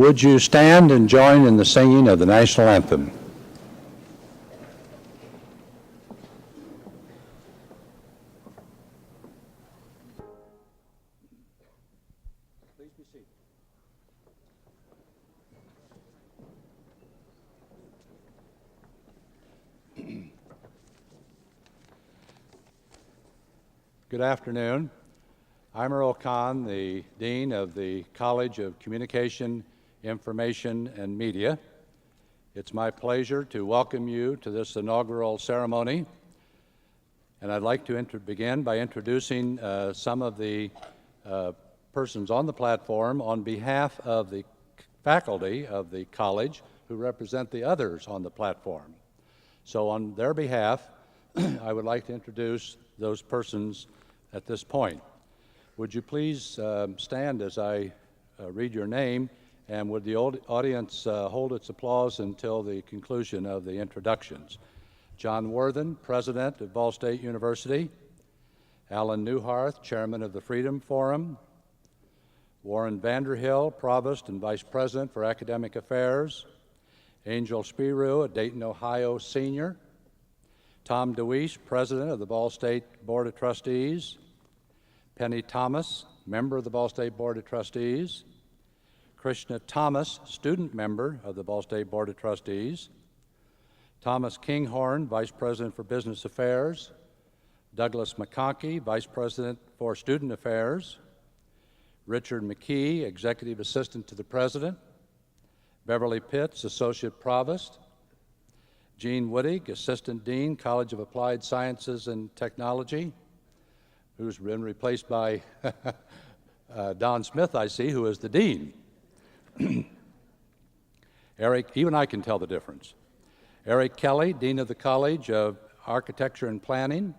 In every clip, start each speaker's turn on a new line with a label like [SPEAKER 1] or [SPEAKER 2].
[SPEAKER 1] Would you stand and join in the singing of the national anthem? Please be seated. Good afternoon. I'm Earl Kahn, the Dean of the College of Communication, Information, and Media. It's my pleasure to welcome you to this inaugural ceremony, and I'd like to begin by introducing some of the persons on the platform on behalf of the faculty of the college who represent the others on the platform. So on their behalf, I would like to introduce those persons at this point. Would you please stand as I read your name, and would the audience hold its applause until the conclusion of the introductions? John Worthen, President of Ball State University. Allen Neuharth, Chairman of the Freedom Forum. Warren Vanderhill, Provost and Vice President for Academic Affairs. Angel Spirou, a Dayton, Ohio senior. Tom DeWeese, President of the Ball State Board of Trustees. Penny Thomas, member of the Ball State Board of Trustees. Krishna Thomas, student member of the Ball State Board of Trustees. Thomas Kinghorn, Vice President for Business Affairs. Douglas McConkey, Vice President for Student Affairs. Richard McKee, Executive Assistant to the President. Beverly Pitts, Associate Provost. Gene Wittig, Assistant Dean, College of Applied Sciences and Technology, who's been replaced by Don Smith, I see, who is the Dean. Eric, even I can tell the difference. Eric Kelly, Dean of the College of Architecture and Planning.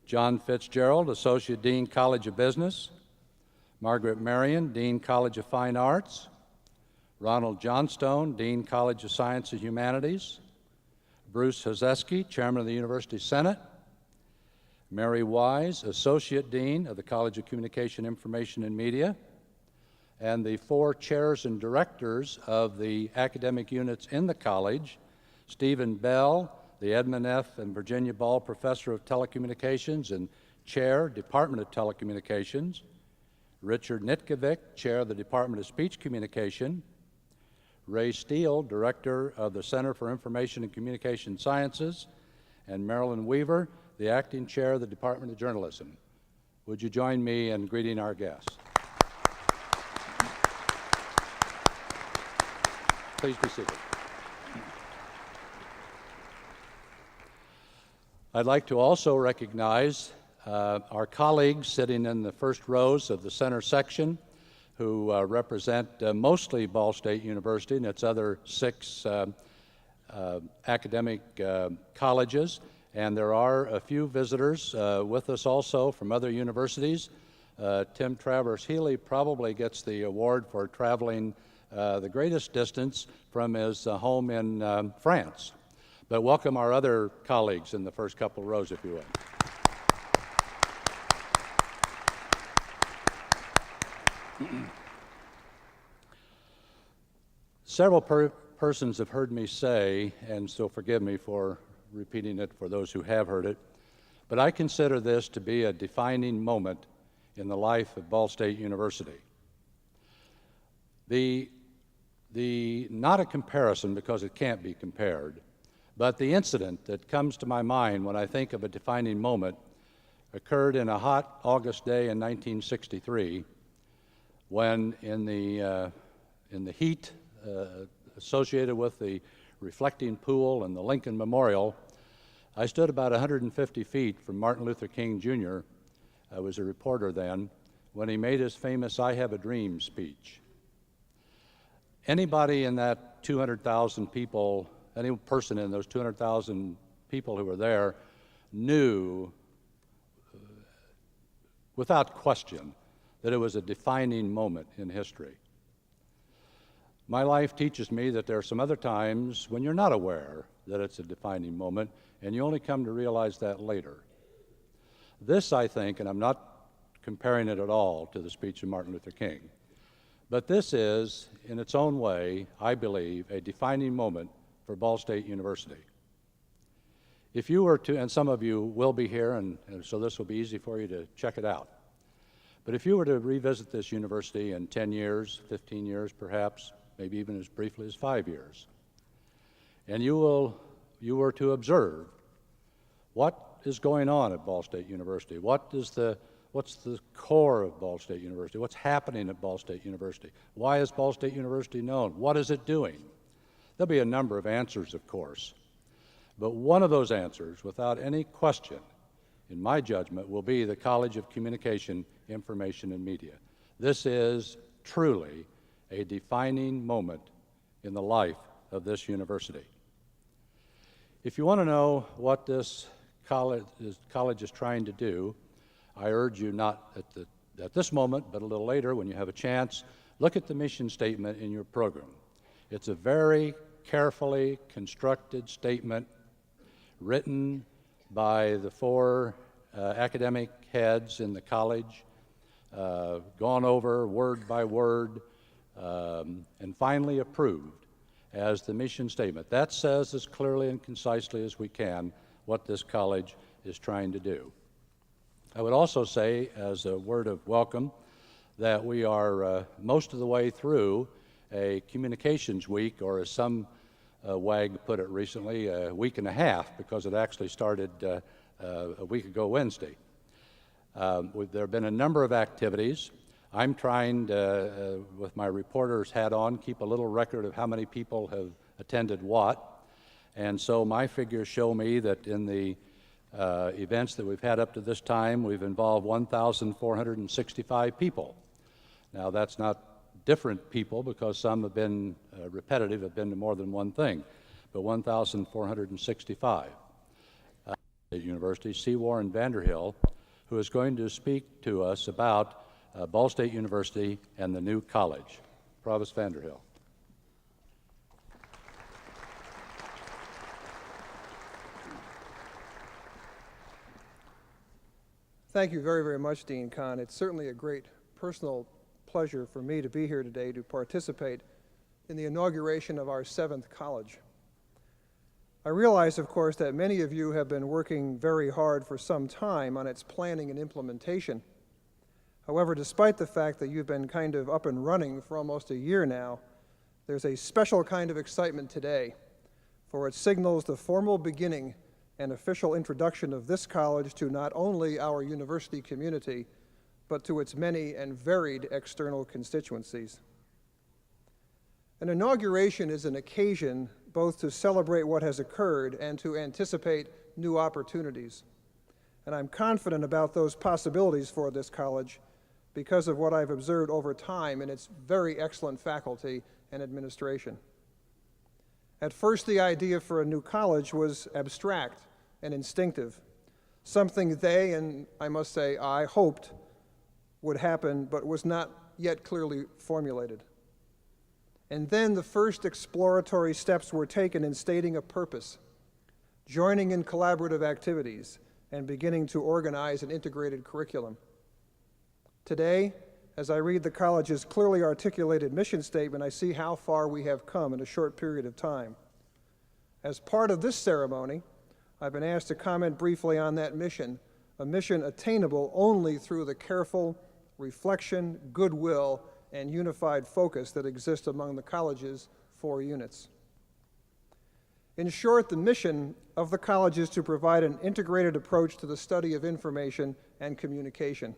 [SPEAKER 1] John Fitzgerald, Associate Dean, College of Business. Margaret Marion, Dean, College of Fine Arts. Ronald Johnstone, Dean, College of Science and Humanities. Bruce Hozeski, Chairman of the University Senate. Mary Wise, Associate Dean of the College of Communication, Information, and Media. And the four chairs and directors of the academic units in the college: Stephen Bell, the Edmund F. and Virginia Ball Professor of Telecommunications and Chair, Department of Telecommunications. Richard Nitkovic, Chair of the Department of Speech Communication. Ray Steele, Director of the Center for Information and Communication Sciences. And Marilyn Weaver, the Acting Chair of the Department of Journalism. Would you join me in greeting our guests? Please be seated. I'd like to also recognize our colleagues sitting in the first rows of the center section who represent mostly Ball State University and its other 6 academic colleges. And there are a few visitors with us also from other universities. Tim Travers Healy probably gets the award for traveling the greatest distance from his home in France. But welcome our other colleagues in the first couple rows, if you would. Several persons have heard me say, and so forgive me for repeating it for those who have heard it, but I consider this to be a defining moment in the life of Ball State University. Not a comparison, because it can't be compared, but the incident that comes to my mind when I think of a defining moment occurred in a hot August day in 1963, when in the heat associated with the reflecting pool and the Lincoln Memorial, I stood about 150 feet from Martin Luther King Jr. I was a reporter then, when he made his famous "I Have a Dream" speech. Anybody in that 200,000 people, any person in those 200,000 people who were there, knew without question that it was a defining moment in history. My life teaches me that there are some other times when you're not aware that it's a defining moment, and you only come to realize that later. This, I think, and I'm not comparing it at all to the speech of Martin Luther King, But this is, in its own way, I believe, a defining moment for Ball State University. If you were to, and some of you will be here, and so this will be easy for you to check it out. But if you were to revisit this university in 10 years, 15 years perhaps, maybe even as briefly as 5 years, and you were to observe what is going on at Ball State University, what's the core of Ball State University, what's happening at Ball State University, why is Ball State University known, what is it doing? There'll be a number of answers, of course, but one of those answers, without any question, in my judgment, will be the College of Communication, Information, and Media. This is truly a defining moment in the life of this university. If you want to know what this college is trying to do, I urge you not at this moment, but a little later when you have a chance, look at the mission statement in your program. It's a very carefully constructed statement written by the 4 academic heads in the college, gone over word by word, and finally approved as the mission statement. That says as clearly and concisely as we can what this college is trying to do. I would also say, as a word of welcome, that we are most of the way through a communications week, or as some wag put it recently, a week and a half, because it actually started a week ago Wednesday. There have been a number of activities. I'm trying to, with my reporter's hat on, keep a little record of how many people have attended what. And so my figures show me that in the events that we've had up to this time, we've involved 1,465 people. Now, that's not different people, because some have been repetitive, have been to more than one thing, but 1,465. At University, C. Warren Vanderhill, who is going to speak to us about Ball State University and the new college. Provost Vanderhill.
[SPEAKER 2] Thank you very, very much, Dean Kahn. It's certainly a great personal pleasure for me to be here today to participate in the inauguration of our 7th college. I realize, of course, that many of you have been working very hard for some time on its planning and implementation. However, despite the fact that you've been kind of up and running for almost a year now, there's a special kind of excitement today, for it signals the formal beginning and official introduction of this college to not only our university community, but to its many and varied external constituencies. An inauguration is an occasion both to celebrate what has occurred and to anticipate new opportunities. And I'm confident about those possibilities for this college because of what I've observed over time in its very excellent faculty and administration. At first, the idea for a new college was abstract and instinctive, something they, and I must say I, hoped would happen, but was not yet clearly formulated. And then the first exploratory steps were taken in stating a purpose, joining in collaborative activities, and beginning to organize an integrated curriculum. Today, as I read the college's clearly articulated mission statement, I see how far we have come in a short period of time. As part of this ceremony, I've been asked to comment briefly on that mission, a mission attainable only through the careful reflection, goodwill, and unified focus that exists among the college's 4 units. In short, the mission of the college is to provide an integrated approach to the study of information and communication.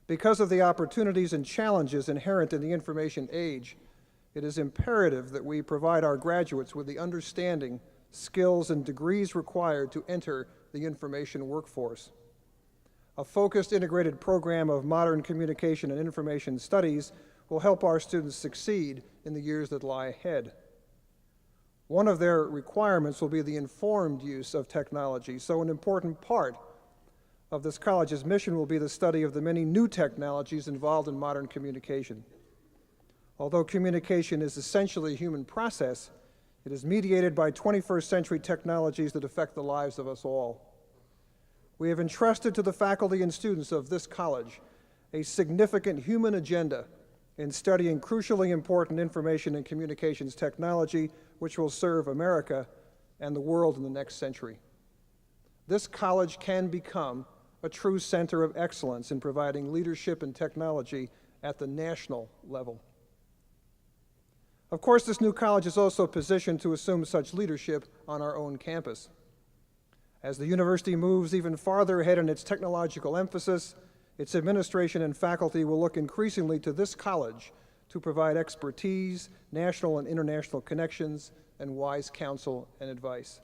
[SPEAKER 2] Because of the opportunities and challenges inherent in the information age, it is imperative that we provide our graduates with the understanding, skills, and degrees required to enter the information workforce. A focused, integrated program of modern communication and information studies will help our students succeed in the years that lie ahead. One of their requirements will be the informed use of technology, so an important part of this college's mission will be the study of the many new technologies involved in modern communication. Although communication is essentially a human process, it is mediated by 21st century technologies that affect the lives of us all. We have entrusted to the faculty and students of this college a significant human agenda in studying crucially important information and communications technology, which will serve America and the world in the next century. This college can become a true center of excellence in providing leadership and technology at the national level. Of course, this new college is also positioned to assume such leadership on our own campus. As the university moves even farther ahead in its technological emphasis, its administration and faculty will look increasingly to this college to provide expertise, national and international connections, and wise counsel and advice.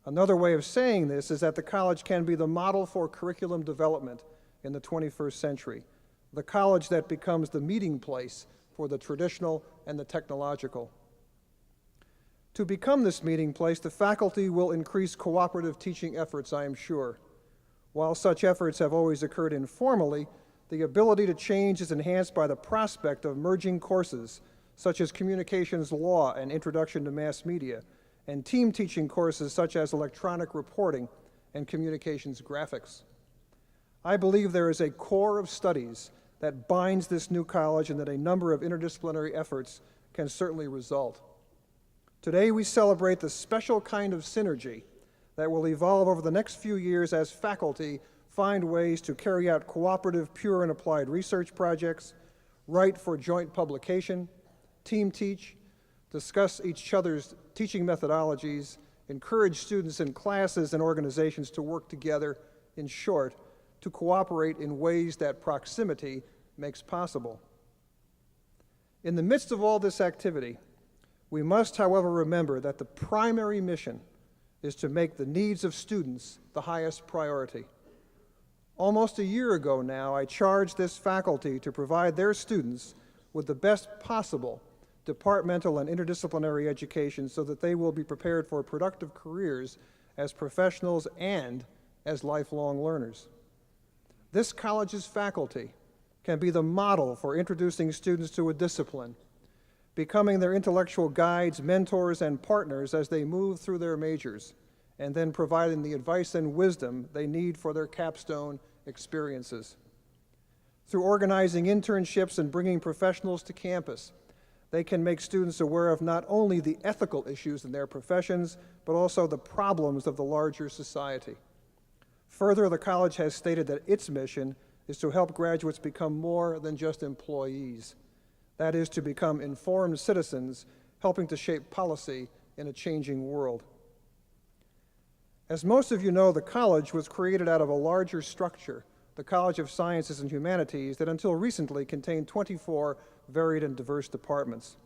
[SPEAKER 2] Another way of saying this is that the college can be the model for curriculum development in the 21st century, the college that becomes the meeting place for the traditional and the technological. To become this meeting place, the faculty will increase cooperative teaching efforts, I am sure. While such efforts have always occurred informally, the ability to change is enhanced by the prospect of merging courses such as communications law and introduction to mass media, and team teaching courses such as electronic reporting and communications graphics. I believe there is a core of studies that binds this new college and that a number of interdisciplinary efforts can certainly result. Today we celebrate the special kind of synergy that will evolve over the next few years as faculty find ways to carry out cooperative, pure and applied research projects, write for joint publication, team teach, discuss each other's teaching methodologies, encourage students in classes and organizations to work together, in short, to cooperate in ways that proximity makes possible. In the midst of all this activity, we must, however, remember that the primary mission is to make the needs of students the highest priority. Almost a year ago now, I charged this faculty to provide their students with the best possible departmental and interdisciplinary education so that they will be prepared for productive careers as professionals and as lifelong learners. This college's faculty can be the model for introducing students to a discipline, becoming their intellectual guides, mentors, and partners as they move through their majors, and then providing the advice and wisdom they need for their capstone experiences. Through organizing internships and bringing professionals to campus, they can make students aware of not only the ethical issues in their professions, but also the problems of the larger society. Further, the college has stated that its mission is to help graduates become more than just employees. That is, to become informed citizens, helping to shape policy in a changing world. As most of you know, the college was created out of a larger structure, the College of Sciences and Humanities, that until recently contained 24 varied and diverse departments.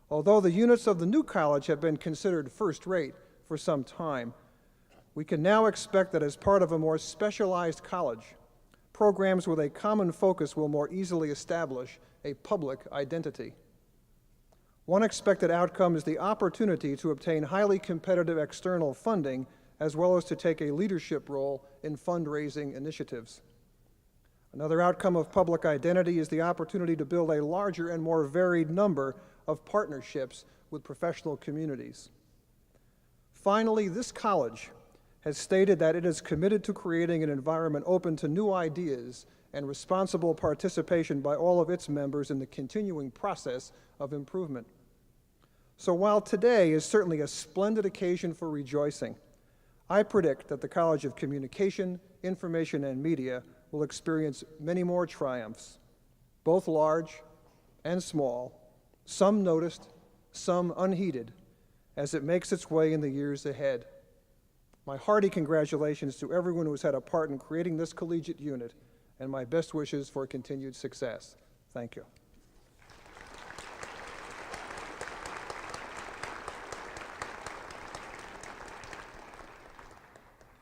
[SPEAKER 2] Although the units of the new college have been considered first-rate for some time, we can now expect that as part of a more specialized college, programs with a common focus will more easily establish a public identity. One expected outcome is the opportunity to obtain highly competitive external funding, as well as to take a leadership role in fundraising initiatives. Another outcome of public identity is the opportunity to build a larger and more varied number of partnerships with professional communities. Finally, this college has stated that it is committed to creating an environment open to new ideas and responsible participation by all of its members in the continuing process of improvement. So while today is certainly a splendid occasion for rejoicing, I predict that the College of Communication, Information, and Media will experience many more triumphs, both large and small, some noticed, some unheeded, as it makes its way in the years ahead. My hearty congratulations to everyone who has had a part in creating this collegiate unit, and my best wishes for continued success. Thank you.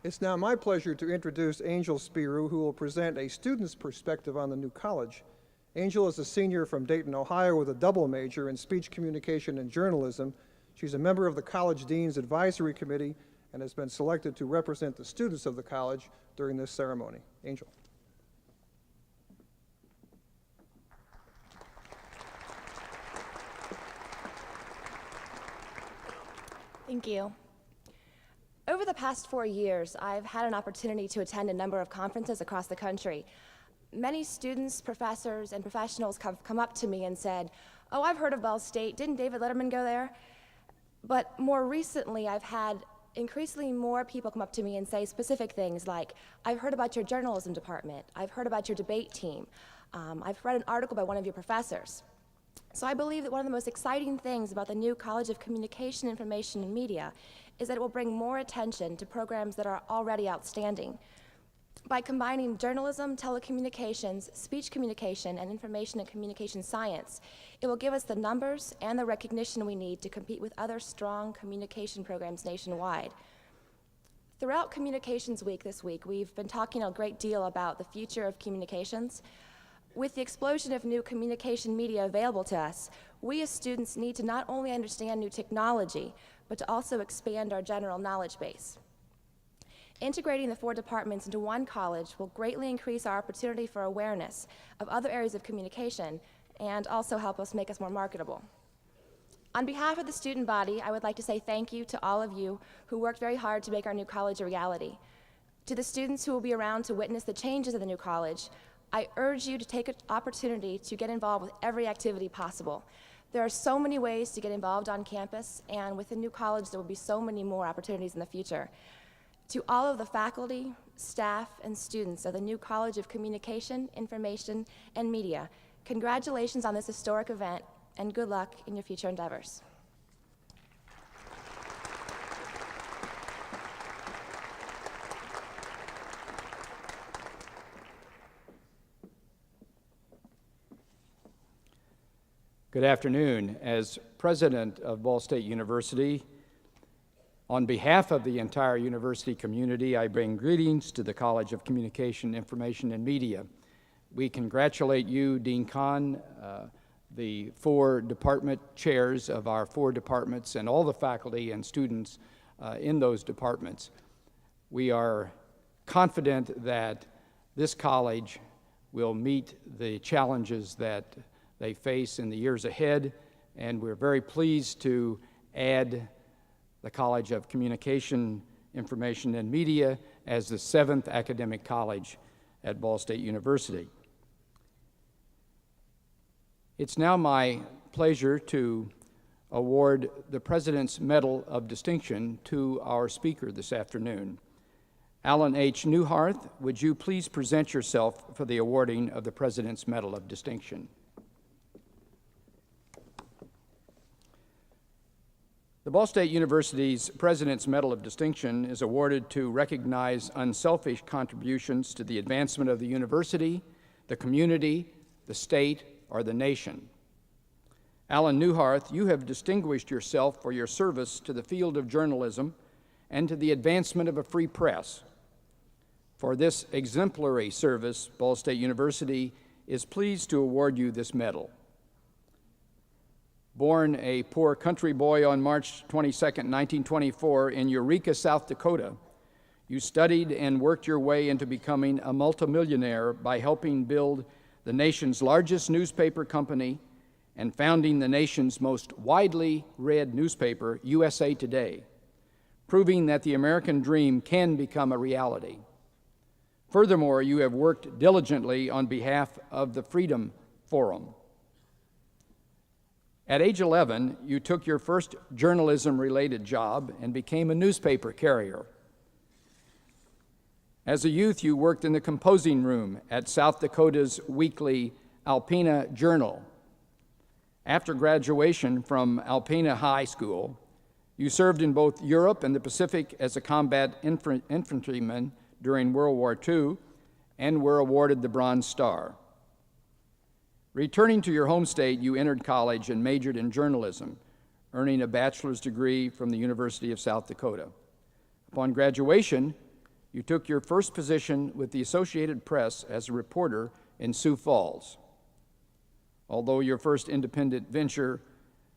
[SPEAKER 2] It's now my pleasure to introduce Angel Spiru, who will present a student's perspective on the new college. Angel is a senior from Dayton, Ohio, with a double major in speech communication and journalism. She's a member of the College Dean's Advisory Committee and has been selected to represent the students of the college during this ceremony. Angel.
[SPEAKER 3] Thank you. Over the past 4 years, I've had an opportunity to attend a number of conferences across the country. Many students, professors, and professionals come up to me and said, "Oh, I've heard of Ball State. Didn't David Letterman go there?" But more recently, I've had increasingly more people come up to me and say specific things like, "I've heard about your journalism department. I've heard about your debate team. I've read an article by one of your professors." So I believe that one of the most exciting things about the new College of Communication, Information, and Media is that it will bring more attention to programs that are already outstanding. By combining journalism, telecommunications, speech communication, and information and communication science, it will give us the numbers and the recognition we need to compete with other strong communication programs nationwide. Throughout Communications Week this week, we've been talking a great deal about the future of communications. With the explosion of new communication media available to us, we as students need to not only understand new technology, but to also expand our general knowledge base. Integrating the 4 departments into one college will greatly increase our opportunity for awareness of other areas of communication and also help us make us more marketable. On behalf of the student body, I would like to say thank you to all of you who worked very hard to make our new college a reality. To the students who will be around to witness the changes of the new college, I urge you to take an opportunity to get involved with every activity possible. There are so many ways to get involved on campus, and with the new college, there will be so many more opportunities in the future. To all of the faculty, staff, and students of the new College of Communication, Information, and Media, congratulations on this historic event, and good luck in your future endeavors.
[SPEAKER 4] Good afternoon. As president of Ball State University, on behalf of the entire university community, I bring greetings to the College of Communication, Information, and Media. We congratulate you, Dean Kahn, the 4 department chairs of our 4 departments, and all the faculty and students in those departments. We are confident that this college will meet the challenges that they face in the years ahead, and we're very pleased to add the College of Communication, Information, and Media as the 7th academic college at Ball State University. It's now my pleasure to award the President's Medal of Distinction to our speaker this afternoon. Allen H. Neuharth, would you please present yourself for the awarding of the President's Medal of Distinction? The Ball State University's President's Medal of Distinction is awarded to recognize unselfish contributions to the advancement of the university, the community, the state, or the nation. Allen Neuharth, you have distinguished yourself for your service to the field of journalism and to the advancement of a free press. For this exemplary service, Ball State University is pleased to award you this medal. Born a poor country boy on March 22, 1924, in Eureka, South Dakota, you studied and worked your way into becoming a multimillionaire by helping build the nation's largest newspaper company and founding the nation's most widely read newspaper, USA Today, proving that the American dream can become a reality. Furthermore, you have worked diligently on behalf of the Freedom Forum. At age 11, you took your first journalism-related job and became a newspaper carrier. As a youth, you worked in the composing room at South Dakota's weekly Alpena Journal. After graduation from Alpena High School, you served in both Europe and the Pacific as a combat infantryman during World War II and were awarded the Bronze Star. Returning to your home state, you entered college and majored in journalism, earning a bachelor's degree from the University of South Dakota. Upon graduation, you took your first position with the Associated Press as a reporter in Sioux Falls. Although your first independent venture,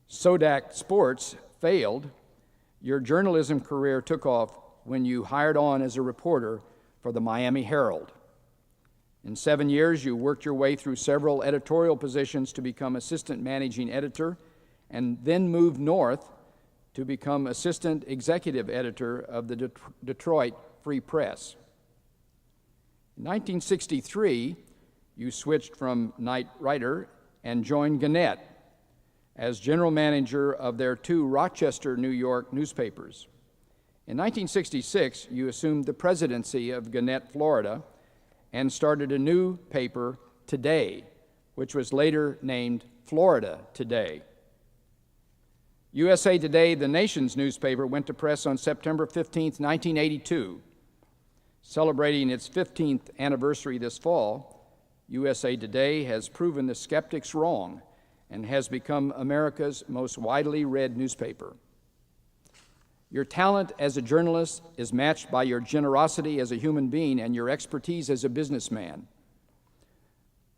[SPEAKER 4] Sodak Sports, failed, your journalism career took off when you hired on as a reporter for the Miami Herald. In 7 years, you worked your way through several editorial positions to become assistant managing editor and then moved north to become assistant executive editor of the Detroit Free Press. In 1963, you switched from night writer and joined Gannett as general manager of their two Rochester, New York newspapers. In 1966, you assumed the presidency of Gannett, Florida, and started a new paper, Today, which was later named Florida Today. USA Today, the nation's newspaper, went to press on September 15, 1982. Celebrating its 15th anniversary this fall, USA Today has proven the skeptics wrong and has become America's most widely read newspaper. Your talent as a journalist is matched by your generosity as a human being and your expertise as a businessman.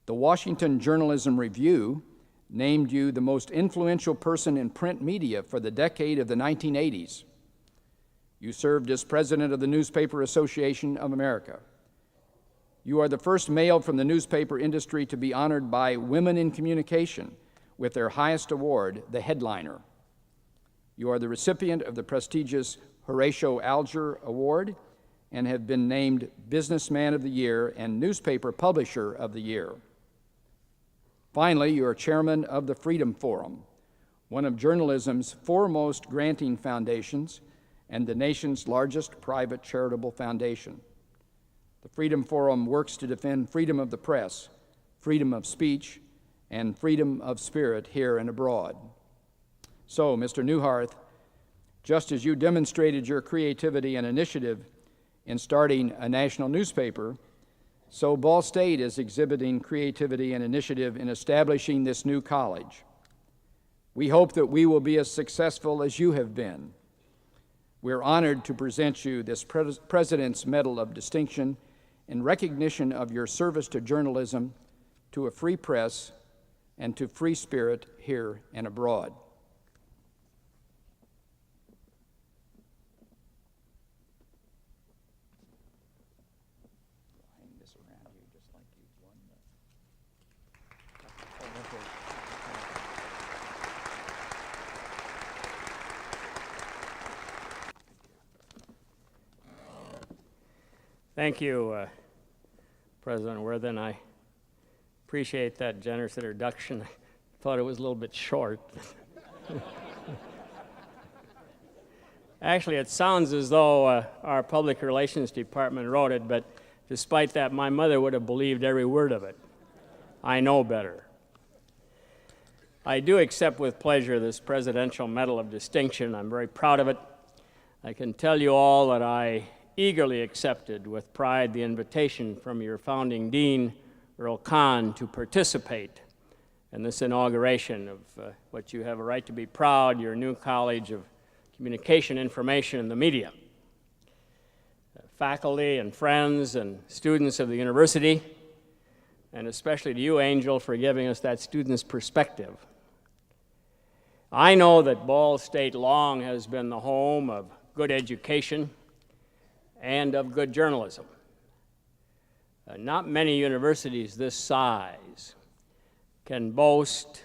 [SPEAKER 4] The Washington Journalism Review named you the most influential person in print media for the decade of the 1980s. You served as president of the Newspaper Association of America. You are the first male from the newspaper industry to be honored by Women in Communication with their highest award, the Headliner. You are the recipient of the prestigious Horatio Alger Award and have been named Businessman of the Year and Newspaper Publisher of the Year. Finally, you are chairman of the Freedom Forum, one of journalism's foremost granting foundations and the nation's largest private charitable foundation. The Freedom Forum works to defend freedom of the press, freedom of speech, and freedom of spirit here and abroad. So, Mr. Neuharth, just as you demonstrated your creativity and initiative in starting a national newspaper, so Ball State is exhibiting creativity and initiative in establishing this new college. We hope that we will be as successful as you have been. We're honored to present you this President's Medal of Distinction in recognition of your service to journalism, to a free press, and to free spirit here and abroad.
[SPEAKER 5] Thank you, President Worthen. I appreciate that generous introduction. I thought it was a little bit short. Actually, it sounds as though our Public Relations Department wrote it, but despite that, my mother would have believed every word of it. I know better. I do accept with pleasure this Presidential Medal of Distinction. I'm very proud of it. I can tell you all that I eagerly accepted with pride the invitation from your founding dean, Earl Kahn, to participate in this inauguration of what you have a right to be proud, your new College of Communication, Information, and the Media. Faculty and friends and students of the university, and especially to you, Angel, for giving us that student's perspective. I know that Ball State long has been the home of good education and of good journalism. Not many universities this size can boast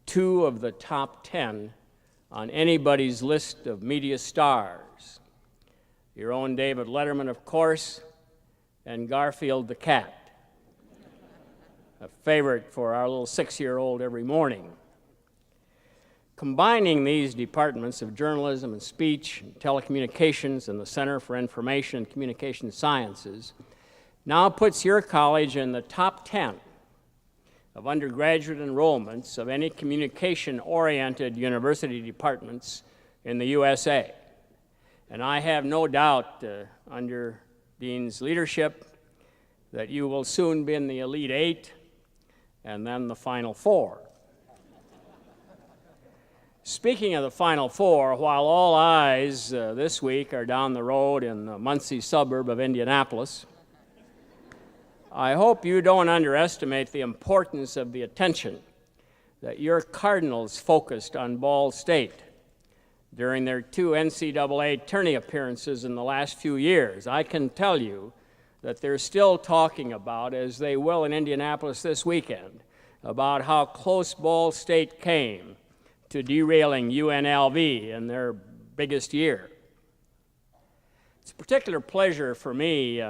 [SPEAKER 5] 2 of the top 10 on anybody's list of media stars. Your own David Letterman, of course, and Garfield the cat, a favorite for our little 6-year-old every morning. Combining these departments of journalism and speech, and telecommunications, and the Center for Information and Communication Sciences now puts your college in the top 10 of undergraduate enrollments of any communication-oriented university departments in the USA. And I have no doubt, under Dean's leadership, that you will soon be in the Elite 8 and then the Final 4. Speaking of the Final 4, while all eyes this week are down the road in the Muncie suburb of Indianapolis, I hope you don't underestimate the importance of the attention that your Cardinals focused on Ball State during their 2 NCAA tourney appearances in the last few years. I can tell you that they're still talking about, as they will in Indianapolis this weekend, about how close Ball State came to derailing UNLV in their biggest year. It's a particular pleasure for me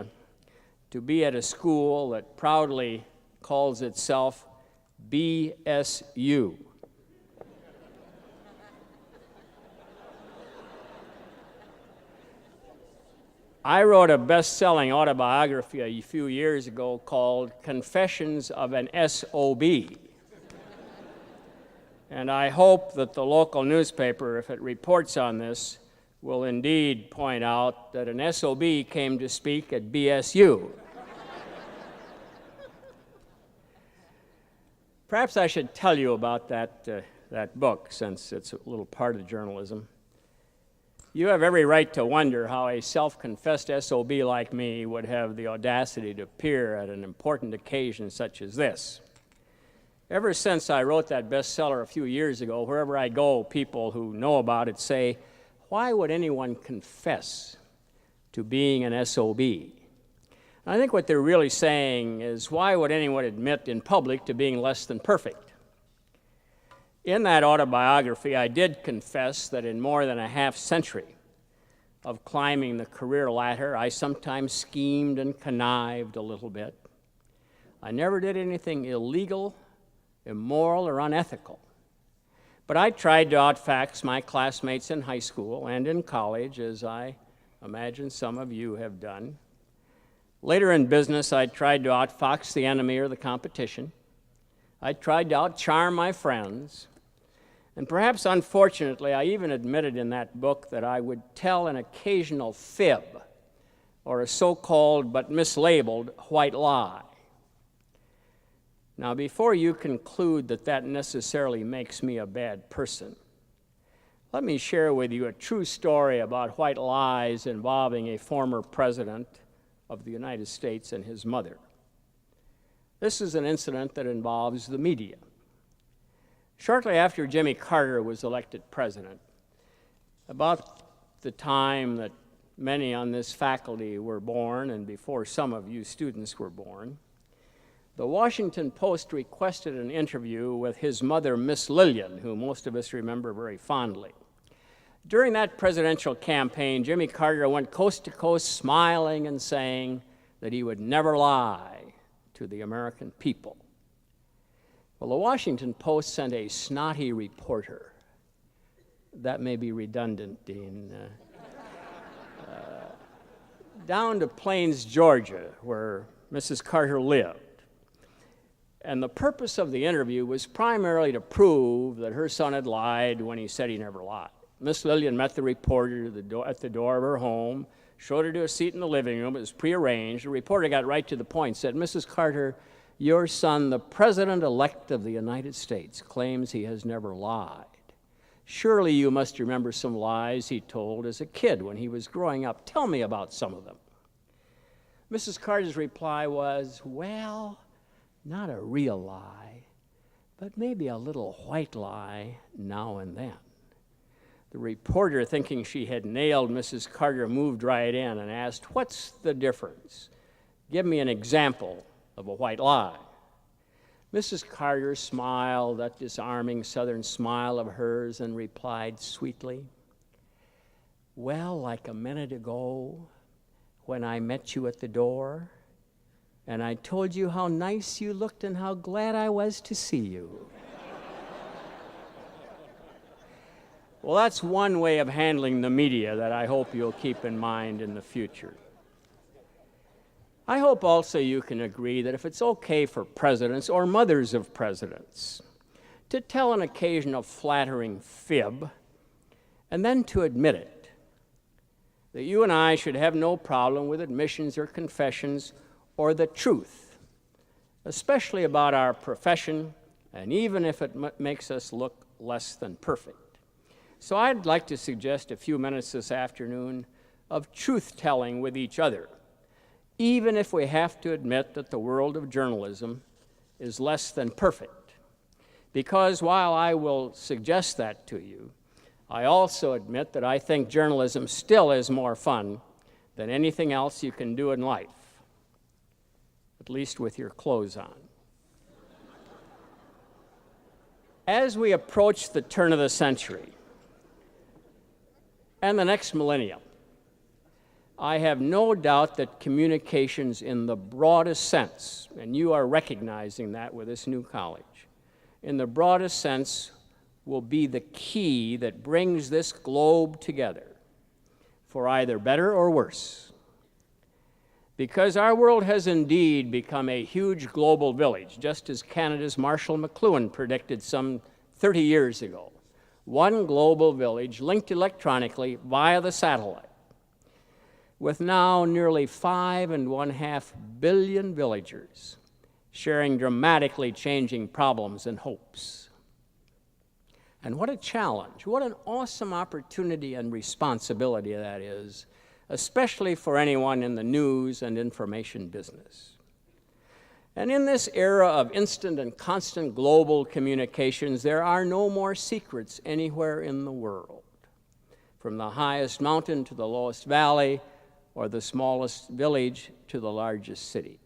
[SPEAKER 5] to be at a school that proudly calls itself BSU. I wrote a best-selling autobiography a few years ago called Confessions of an SOB. And I hope that the local newspaper, if it reports on this, will indeed point out that an SOB came to speak at BSU. Perhaps I should tell you about that book, since it's a little part of journalism. You have every right to wonder how a self-confessed SOB like me would have the audacity to appear at an important occasion such as this. Ever since I wrote that bestseller a few years ago, wherever I go, people who know about it say, why would anyone confess to being an SOB? And I think what they're really saying is, why would anyone admit in public to being less than perfect? In that autobiography, I did confess that in more than a half-century of climbing the career ladder, I sometimes schemed and connived a little bit. I never did anything illegal, immoral, or unethical. But I tried to outfax my classmates in high school and in college, as I imagine some of you have done. Later in business, I tried to outfox the enemy or the competition. I tried to outcharm my friends. And perhaps unfortunately, I even admitted in that book that I would tell an occasional fib or a so-called but mislabeled white lie. Now, before you conclude that that necessarily makes me a bad person, let me share with you a true story about white lies involving a former president of the United States and his mother. This is an incident that involves the media. Shortly after Jimmy Carter was elected president, about the time that many on this faculty were born and before some of you students were born, the Washington Post requested an interview with his mother, Miss Lillian, who most of us remember very fondly. During that presidential campaign, Jimmy Carter went coast to coast smiling and saying that he would never lie to the American people. Well, the Washington Post sent a snotty reporter. That may be redundant, Dean. Down to Plains, Georgia, where Mrs. Carter lived. And the purpose of the interview was primarily to prove that her son had lied when he said he never lied. Miss Lillian met the reporter at the door of her home, showed her to a seat in the living room. It was prearranged. The reporter got right to the point, said, Mrs. Carter, your son, the President-elect of the United States, claims he has never lied. Surely you must remember some lies he told as a kid when he was growing up. Tell me about some of them. Mrs. Carter's reply was, well, not a real lie, but maybe a little white lie now and then. The reporter, thinking she had nailed Mrs. Carter, moved right in and asked, what's the difference? Give me an example of a white lie. Mrs. Carter smiled, that disarming Southern smile of hers, and replied sweetly, well, like a minute ago when I met you at the door, and I told you how nice you looked and how glad I was to see you. Well, that's one way of handling the media that I hope you'll keep in mind in the future. I hope also you can agree that if it's okay for presidents or mothers of presidents to tell an occasional flattering fib and then to admit it, that you and I should have no problem with admissions or confessions or the truth, especially about our profession, and even if it makes us look less than perfect. So I'd like to suggest a few minutes this afternoon of truth-telling with each other, even if we have to admit that the world of journalism is less than perfect. Because while I will suggest that to you, I also admit that I think journalism still is more fun than anything else you can do in life, at least with your clothes on. As we approach the turn of the century and the next millennium, I have no doubt that communications in the broadest sense, and you are recognizing that with this new college, in the broadest sense will be the key that brings this globe together for either better or worse. Because our world has indeed become a huge global village, just as Canada's Marshall McLuhan predicted some 30 years ago. One global village linked electronically via the satellite, with now nearly 5.5 billion villagers sharing dramatically changing problems and hopes. And what a challenge, what an awesome opportunity and responsibility that is, especially for anyone in the news and information business. And in this era of instant and constant global communications, there are no more secrets anywhere in the world, from the highest mountain to the lowest valley, or the smallest village to the largest city.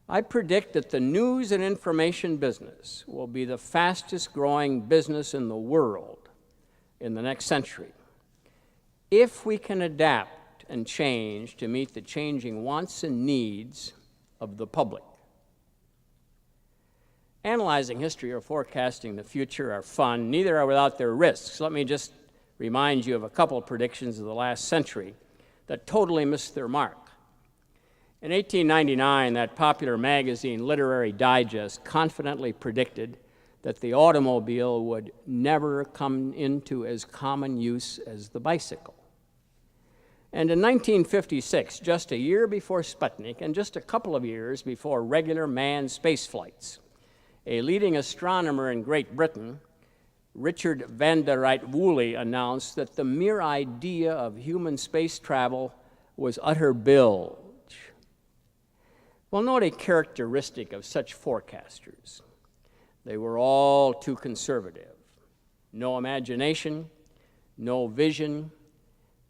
[SPEAKER 5] I predict that the news and information business will be the fastest growing business in the world in the next century, if we can adapt and change to meet the changing wants and needs of the public. Analyzing history or forecasting the future are fun. Neither are without their risks. Let me just remind you of a couple of predictions of the last century that totally missed their mark. In 1899, that popular magazine, Literary Digest, confidently predicted that the automobile would never come into as common use as the bicycle. And in 1956, just a year before Sputnik and just a couple of years before regular manned space flights, a leading astronomer in Great Britain, Richard van der Rijt Woolley, announced that the mere idea of human space travel was utter bilge. Well, note a characteristic of such forecasters. They were all too conservative. No imagination, no vision,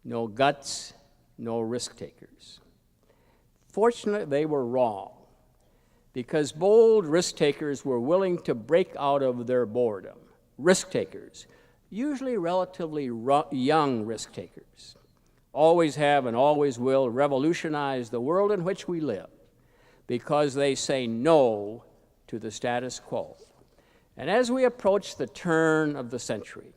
[SPEAKER 5] no guts, no risk takers. Fortunately, they were wrong, because bold risk takers were willing to break out of their boredom. Risk takers, usually relatively young risk takers, always have and always will revolutionize the world in which we live, because they say no to the status quo. And as we approach the turn of the century,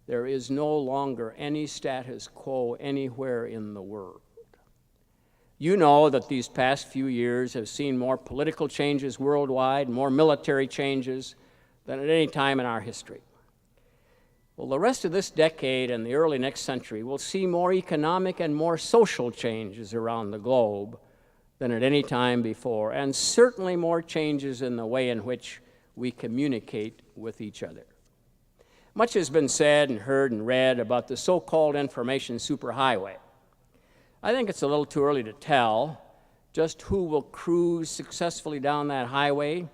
[SPEAKER 5] there is no longer any status quo anywhere in the world. You know that these past few years have seen more political changes worldwide, more military changes than at any time in our history. Well, the rest of this decade and the early next century will see more economic and more social changes around the globe than at any time before, and certainly more changes in the way in which we communicate with each other. Much has been said and heard and read about the so-called information superhighway. I think it's a little too early to tell just who will cruise successfully down that highway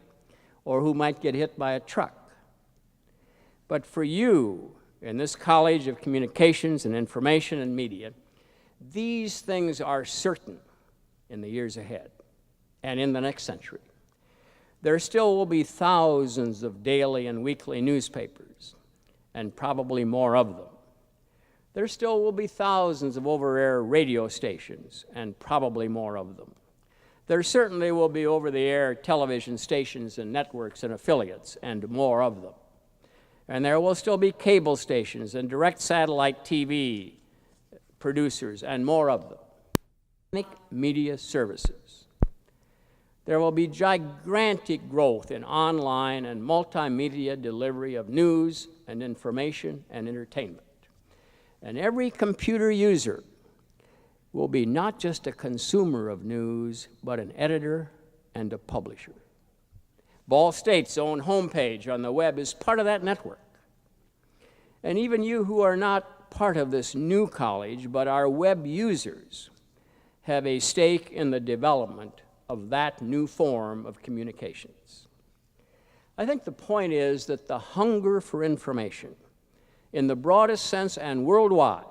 [SPEAKER 5] or who might get hit by a truck. But for you, in this College of Communications and Information and Media, these things are certain in the years ahead and in the next century. There still will be thousands of daily and weekly newspapers, and probably more of them. There still will be thousands of over-air radio stations, and probably more of them. There certainly will be over-the-air television stations and networks and affiliates, and more of them. And there will still be cable stations and direct satellite TV producers, and more of them. Media services. There will be gigantic growth in online and multimedia delivery of news and information and entertainment. And every computer user will be not just a consumer of news, but an editor and a publisher. Ball State's own homepage on the web is part of that network. And even you who are not part of this new college, but are web users, have a stake in the development of that new form of communications. I think the point is that the hunger for information, in the broadest sense and worldwide,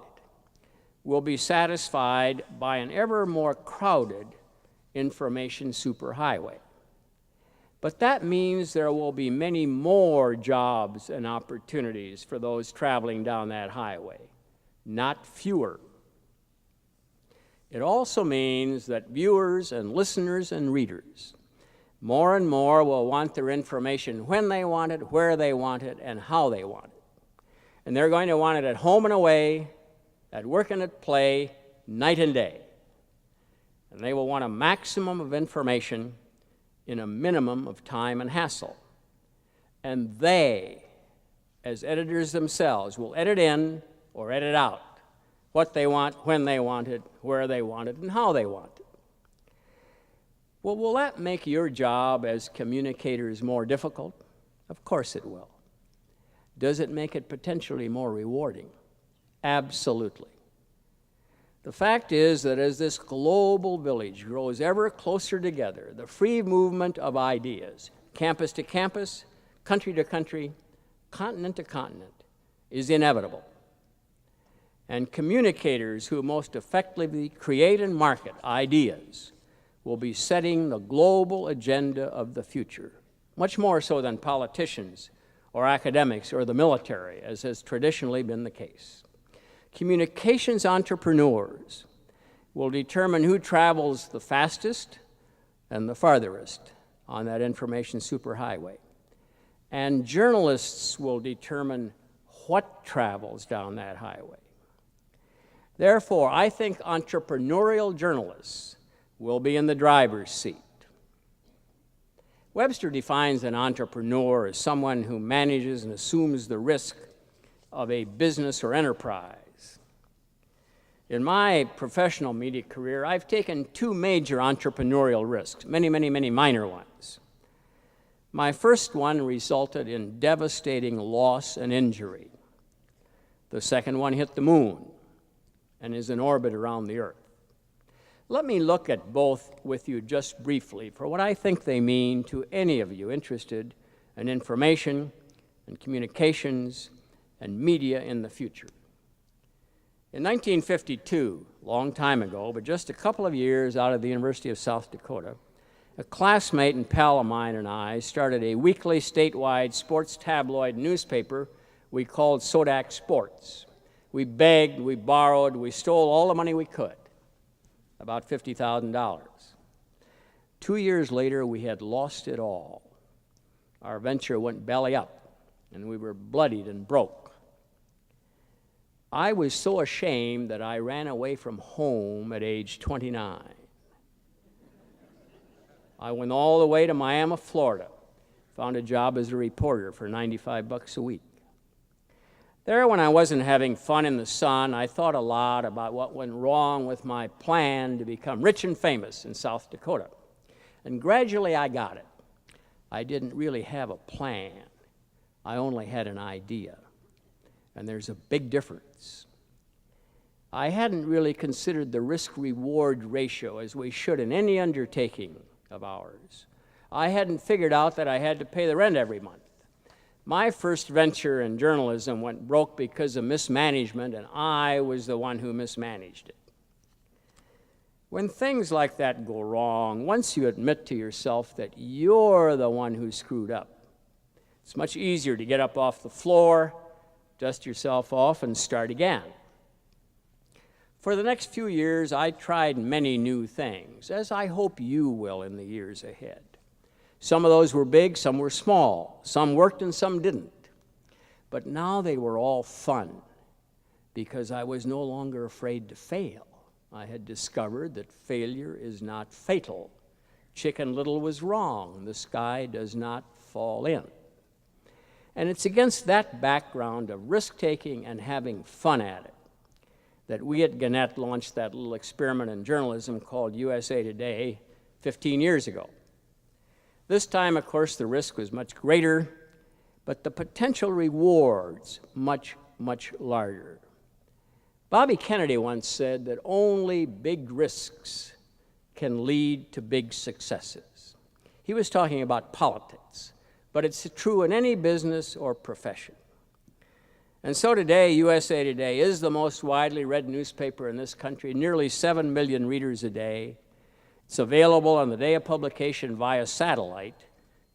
[SPEAKER 5] will be satisfied by an ever more crowded information superhighway. But that means there will be many more jobs and opportunities for those traveling down that highway, not fewer. It also means that viewers and listeners and readers more and more will want their information when they want it, where they want it, and how they want it. And they're going to want it at home and away, at work and at play, night and day. And they will want a maximum of information in a minimum of time and hassle. And they, as editors themselves, will edit in or edit out what they want, when they want it, where they want it, and how they want it. Well, will that make your job as communicators more difficult? Of course it will. Does it make it potentially more rewarding? Absolutely. The fact is that as this global village grows ever closer together, the free movement of ideas, campus to campus, country to country, continent to continent, is inevitable. And communicators who most effectively create and market ideas will be setting the global agenda of the future, much more so than politicians or academics or the military, as has traditionally been the case. Communications entrepreneurs will determine who travels the fastest and the farthest on that information superhighway. And journalists will determine what travels down that highway. Therefore, I think entrepreneurial journalists will be in the driver's seat. Webster defines an entrepreneur as someone who manages and assumes the risk of a business or enterprise. In my professional media career, I've taken two major entrepreneurial risks, many minor ones. My first one resulted in devastating loss and injury. The second one hit the moon and is in orbit around the Earth. Let me look at both with you just briefly for what I think they mean to any of you interested in information and communications and media in the future. In 1952, a long time ago, but just a couple of years out of the University of South Dakota, a classmate and pal of mine and I started a weekly statewide sports tabloid newspaper we called Sodak Sports. We begged, we borrowed, we stole all the money we could, about $50,000. 2 years later, we had lost it all. Our venture went belly up, and we were bloodied and broke. I was so ashamed that I ran away from home at age 29. I went all the way to Miami, Florida, found a job as a reporter for $95 a week. There, when I wasn't having fun in the sun, I thought a lot about what went wrong with my plan to become rich and famous in South Dakota. And gradually I got it. I didn't really have a plan. I only had an idea. And there's a big difference. I hadn't really considered the risk-reward ratio as we should in any undertaking of ours. I hadn't figured out that I had to pay the rent every month. My first venture in journalism went broke because of mismanagement, and I was the one who mismanaged it. When things like that go wrong, once you admit to yourself that you're the one who screwed up, it's much easier to get up off the floor, dust yourself off, and start again. For the next few years, I tried many new things, as I hope you will in the years ahead. Some of those were big, some were small. Some worked and some didn't. But now they were all fun because I was no longer afraid to fail. I had discovered that failure is not fatal. Chicken Little was wrong. The sky does not fall in. And it's against that background of risk-taking and having fun at it that we at Gannett launched that little experiment in journalism called USA Today 15 years ago. This time, of course, the risk was much greater, but the potential rewards much larger. Bobby Kennedy once said that only big risks can lead to big successes. He was talking about politics, but it's true in any business or profession. And so today, USA Today is the most widely read newspaper in this country, nearly 7 million readers a day. It's available on the day of publication via satellite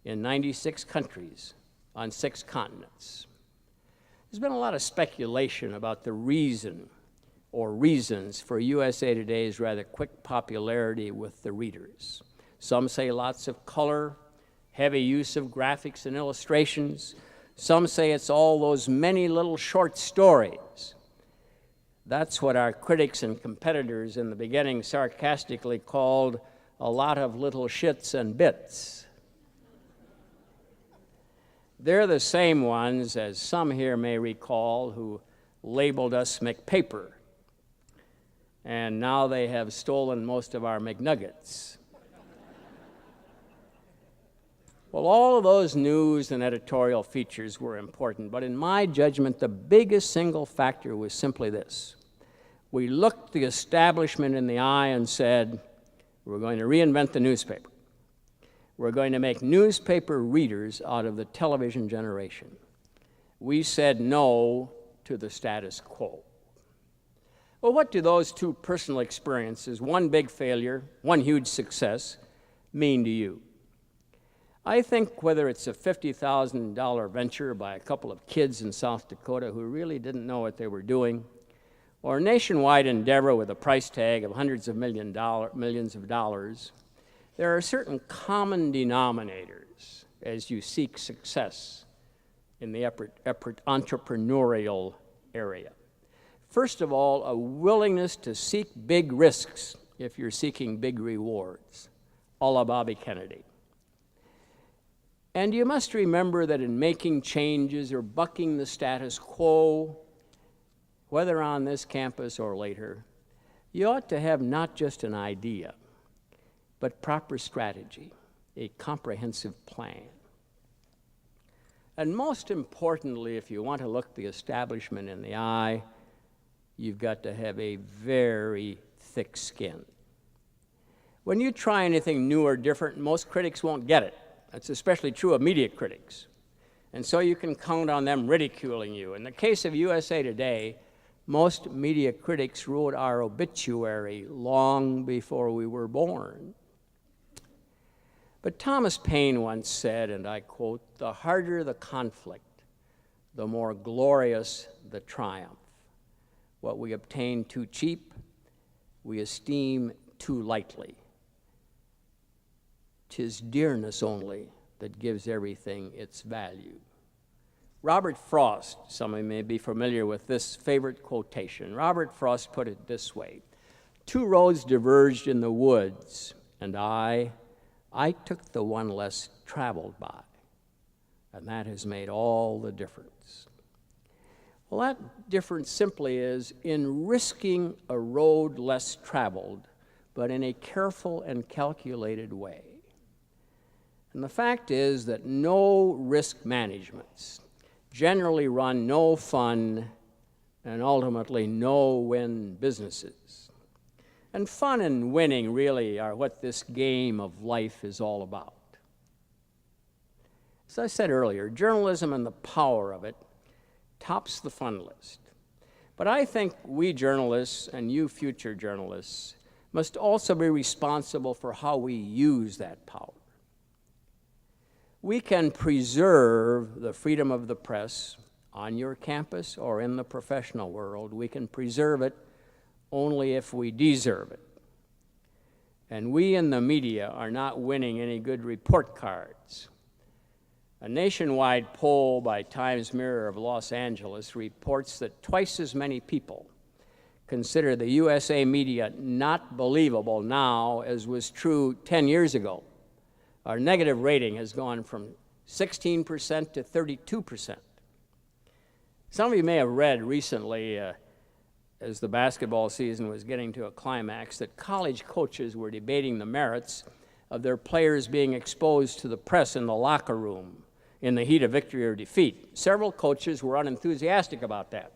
[SPEAKER 5] in 96 countries on 6 continents. There's been a lot of speculation about the reason or reasons for USA Today's rather quick popularity with the readers. Some say lots of color, heavy use of graphics and illustrations. Some say it's all those many little short stories. That's what our critics and competitors in the beginning sarcastically called a lot of little shits and bits. They're the same ones, as some here may recall, who labeled us McPaper. And now they have stolen most of our McNuggets. Well, all of those news and editorial features were important, but in my judgment, the biggest single factor was simply this. We looked the establishment in the eye and said, we're going to reinvent the newspaper. We're going to make newspaper readers out of the television generation. We said no to the status quo. Well, what do those two personal experiences, one big failure, one huge success, mean to you? I think whether it's a $50,000 venture by a couple of kids in South Dakota who really didn't know what they were doing, or a nationwide endeavor with a price tag of hundreds of millions of dollars, there are certain common denominators as you seek success in the entrepreneurial area. First of all, a willingness to seek big risks if you're seeking big rewards, a la Bobby Kennedy. And you must remember that in making changes or bucking the status quo, whether on this campus or later, you ought to have not just an idea, but proper strategy, a comprehensive plan. And most importantly, if you want to look the establishment in the eye, you've got to have a very thick skin. When you try anything new or different, most critics won't get it. That's especially true of media critics. And so you can count on them ridiculing you. In the case of USA Today, most media critics wrote our obituary long before we were born. But Thomas Paine once said, and I quote, "The harder the conflict, the more glorious the triumph. What we obtain too cheap, we esteem too lightly. 'Tis dearness only that gives everything its value." Robert Frost, some of you may be familiar with this favorite quotation. Robert Frost put it this way: "Two roads diverged in the woods, and I took the one less traveled by, and that has made all the difference." Well, that difference simply is in risking a road less traveled, but in a careful and calculated way. And the fact is that no risk managements generally run no fun and ultimately no win businesses. And fun and winning really are what this game of life is all about. As I said earlier, journalism and the power of it tops the fun list. But I think we journalists and you future journalists must also be responsible for how we use that power. We can preserve the freedom of the press on your campus or in the professional world. We can preserve it only if we deserve it. And we in the media are not winning any good report cards. A nationwide poll by Times Mirror of Los Angeles reports that twice as many people consider the USA media not believable now as was true 10 years ago. Our negative rating has gone from 16% to 32%. Some of you may have read recently, as the basketball season was getting to a climax, that college coaches were debating the merits of their players being exposed to the press in the locker room in the heat of victory or defeat. Several coaches were unenthusiastic about that,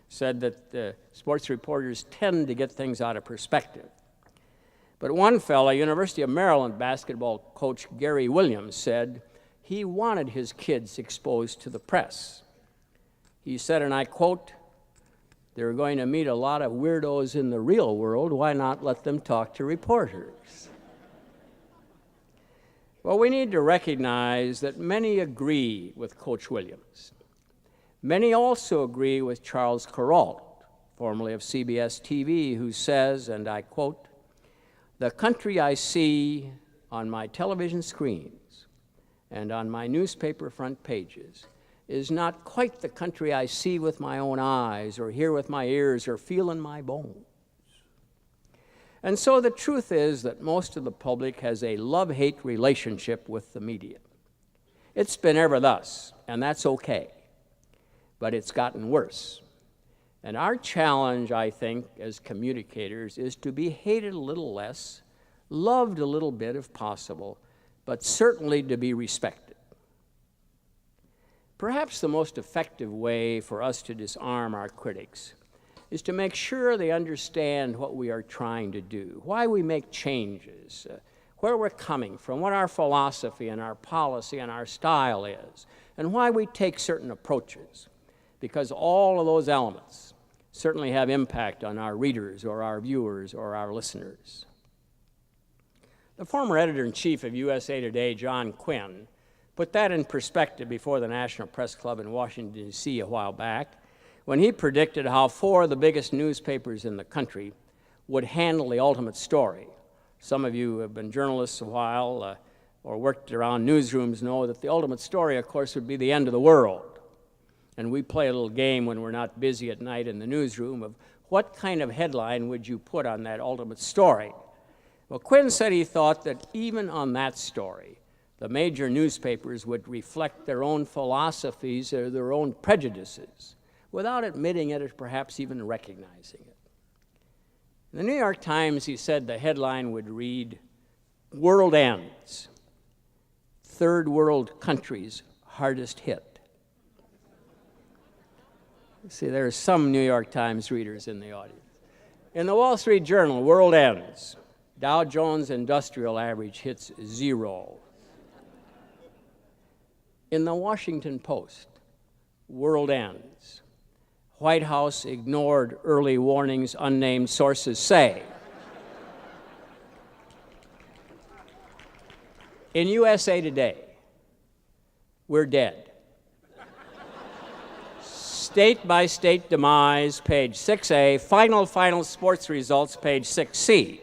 [SPEAKER 5] said that sports reporters tend to get things out of perspective. But one fellow, University of Maryland basketball coach Gary Williams, said he wanted his kids exposed to the press. He said, and I quote, "They're going to meet a lot of weirdos in the real world. Why not let them talk to reporters?" Well, we need to recognize that many agree with Coach Williams. Many also agree with Charles Kuralt, formerly of CBS TV, who says, and I quote, "The country I see on my television screens and on my newspaper front pages is not quite the country I see with my own eyes or hear with my ears or feel in my bones." And so the truth is that most of the public has a love-hate relationship with the media. It's been ever thus, and that's okay. But it's gotten worse. And our challenge, I think, as communicators, is to be hated a little less, loved a little bit if possible, but certainly to be respected. Perhaps the most effective way for us to disarm our critics is to make sure they understand what we are trying to do, why we make changes, where we're coming from, what our philosophy and our policy and our style is, and why we take certain approaches, because all of those elements certainly have impact on our readers or our viewers or our listeners. The former editor-in-chief of USA Today, John Quinn, put that in perspective before the National Press Club in Washington, D.C. a while back, when he predicted how 4 of the biggest newspapers in the country would handle the ultimate story. Some of you who have been journalists a while or worked around newsrooms know that the ultimate story, of course, would be the end of the world. And we play a little game when we're not busy at night in the newsroom of what kind of headline would you put on that ultimate story? Well, Quinn said he thought that even on that story, the major newspapers would reflect their own philosophies or their own prejudices without admitting it or perhaps even recognizing it. In the New York Times, he said the headline would read, "World Ends, Third World Countries Hardest Hit." See, there are some New York Times readers in the audience. In the Wall Street Journal, "World Ends, Dow Jones Industrial Average hits 0. In the Washington Post, "World Ends, White House ignored early warnings, unnamed sources say." In USA Today, "We're dead. State-by-state demise," page 6A, final sports results, page 6C.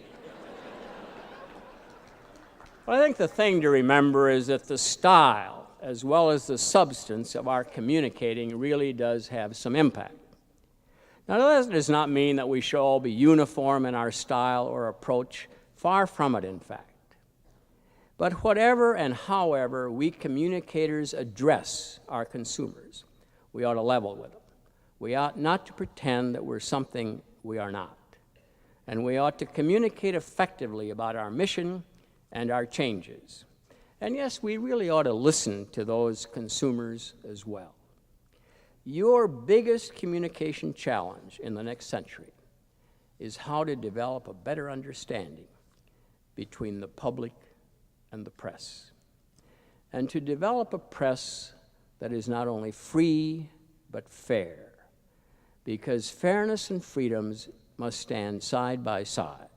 [SPEAKER 5] Well, I think the thing to remember is that the style, as well as the substance of our communicating, really does have some impact. Now, that does not mean that we shall all be uniform in our style or approach. Far from it, in fact. But whatever and however we communicators address our consumers, we ought to level with them. We ought not to pretend that we're something we are not. And we ought to communicate effectively about our mission and our changes. And yes, we really ought to listen to those consumers as well. Your biggest communication challenge in the next century is how to develop a better understanding between the public and the press, and to develop a press that is not only free but fair, because fairness and freedoms must stand side by side,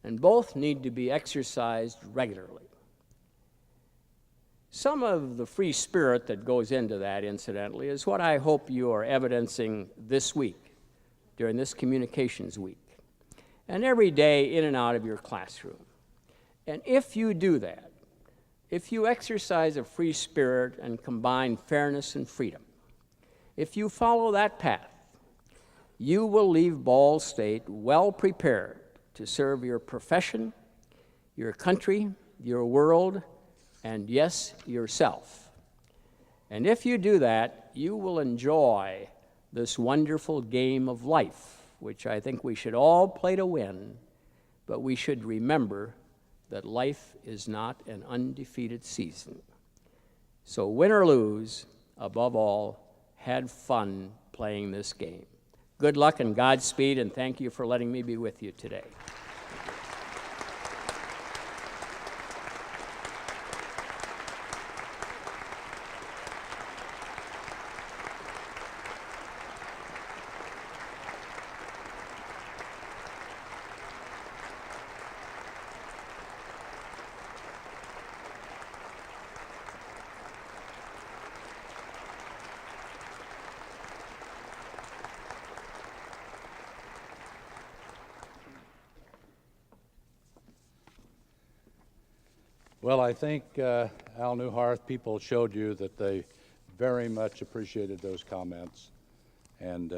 [SPEAKER 5] and both need to be exercised regularly. Some of the free spirit that goes into that, incidentally, is what I hope you are evidencing this week, during this communications week, and every day in and out of your classroom. And if you do that, if you exercise a free spirit and combine fairness and freedom, if you follow that path, you will leave Ball State well prepared to serve your profession, your country, your world, and yes, yourself. And if you do that, you will enjoy this wonderful game of life, which I think we should all play to win, but we should remember that life is not an undefeated season. So win or lose, above all, have fun playing this game. Good luck and Godspeed, and thank you for letting me be with you today.
[SPEAKER 1] Well, I think, Al Neuharth, people showed you that they very much appreciated those comments. And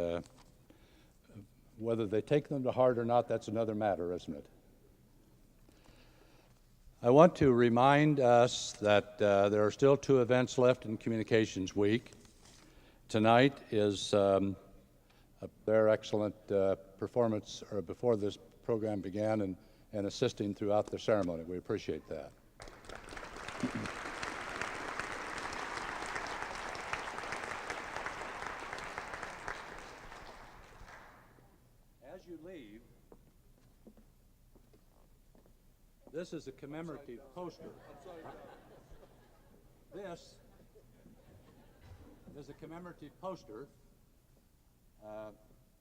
[SPEAKER 1] whether they take them to heart or not, that's another matter, isn't it? I want to remind us that there are still 2 events left in Communications Week. Tonight is their excellent performance before this program began and assisting throughout the ceremony. We appreciate that. As you leave, this is a commemorative poster. This is a commemorative poster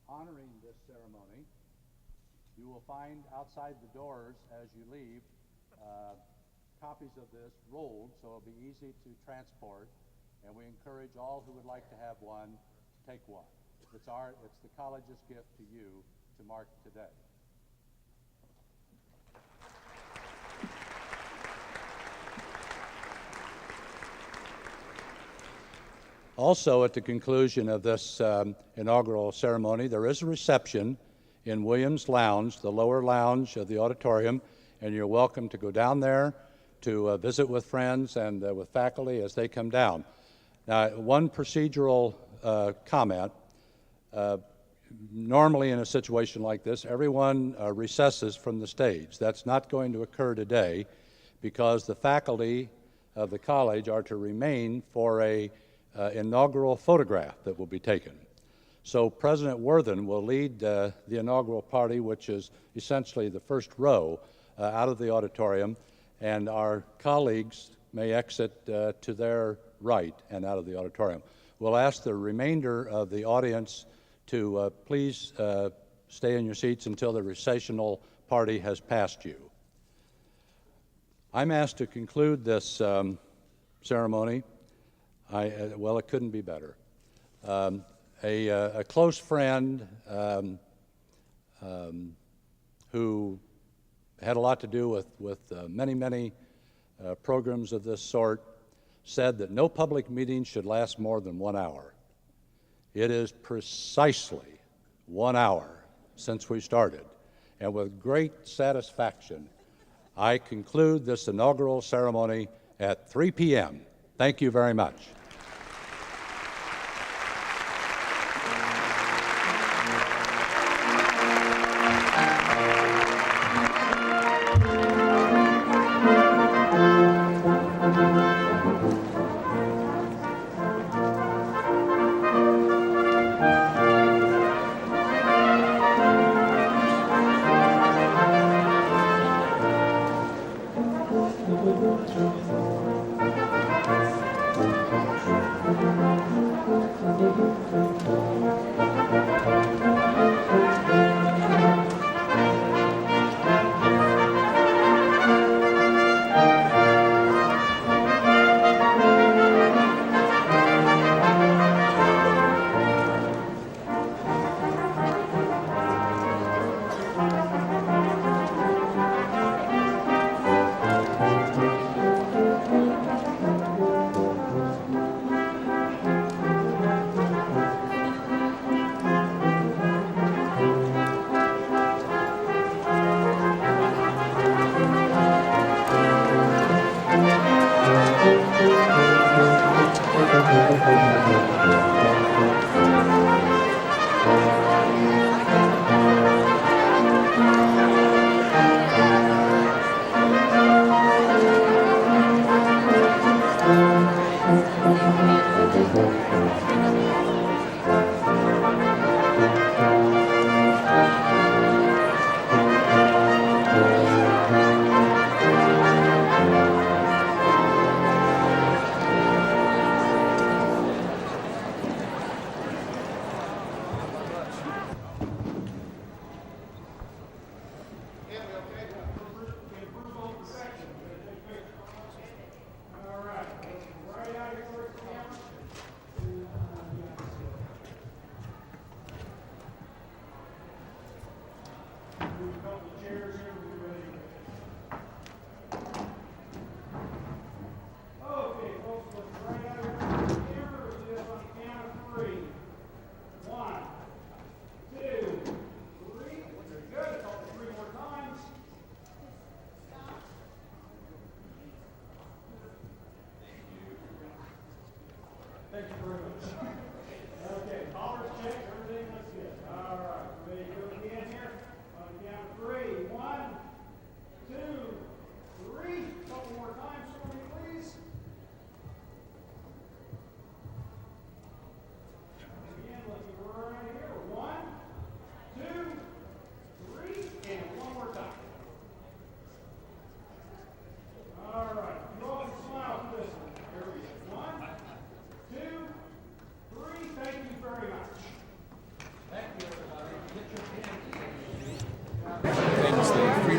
[SPEAKER 1] honoring this ceremony. You will find outside the doors as you leave copies of this rolled, so it'll be easy to transport, and we encourage all who would like to have one to take one. It's the college's gift to you to mark today. Also, at the conclusion of this inaugural ceremony, there is a reception in Williams Lounge, the lower lounge of the auditorium, and you're welcome to go down there to visit with friends and with faculty as they come down. Now, one procedural comment. Normally in a situation like this, everyone recesses from the stage. That's not going to occur today because the faculty of the college are to remain for a inaugural photograph that will be taken. So President Worthen will lead the inaugural party, which is essentially the first row out of the auditorium, and our colleagues may exit to their right and out of the auditorium. We'll ask the remainder of the audience to please stay in your seats until the recessional party has passed you. I'm asked to conclude this ceremony. Well, it couldn't be better. A close friend who had a lot to do with many programs of this sort said that no public meeting should last more than 1 hour. It is precisely 1 hour since we started, and with great satisfaction, I conclude this inaugural ceremony at 3 p.m. Thank you very much.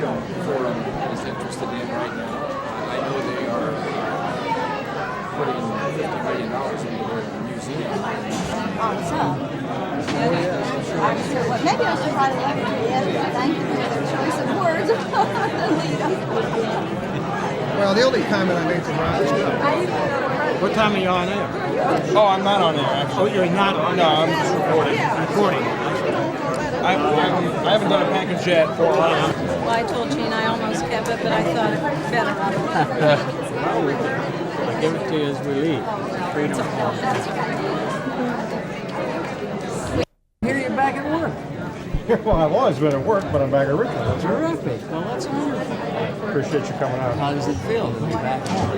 [SPEAKER 6] forum is interested in right now. I know they are putting $50 million into their museum.
[SPEAKER 7] Awesome. I'm sure. Well, maybe I should write a letter to the editor. Thank you for their choice of words.
[SPEAKER 2] Well, the only comment I made to Ron.
[SPEAKER 8] What time are you on air?
[SPEAKER 9] Oh, I'm not on there, actually.
[SPEAKER 8] Oh, you're not on
[SPEAKER 9] No,
[SPEAKER 8] air.
[SPEAKER 9] I'm just recording.
[SPEAKER 8] Recording.
[SPEAKER 9] I haven't done a package yet for
[SPEAKER 7] Well, I told Gene I almost kept it, but I thought it better.
[SPEAKER 5] Well, we can give it to you as we leave. Freedom of
[SPEAKER 8] Here you're back at work.
[SPEAKER 9] Well, I've always been at work, but I'm back at Richmond.
[SPEAKER 8] Terrific. Well, that's wonderful.
[SPEAKER 9] Appreciate you coming out.
[SPEAKER 8] How does it feel to be back home?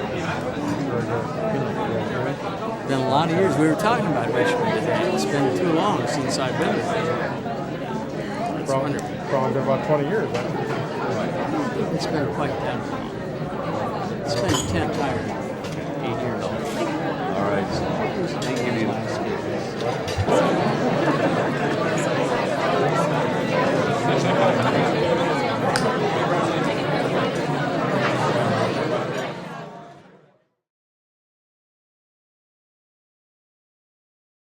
[SPEAKER 8] Been a lot of years. We were talking about Richmond today. It's been too long since I've been there. It's wonderful.
[SPEAKER 9] Probably been about 20 years, right?
[SPEAKER 8] It's been quite that long. It's been 10 tired 8 years old.
[SPEAKER 6] All right. Thank you.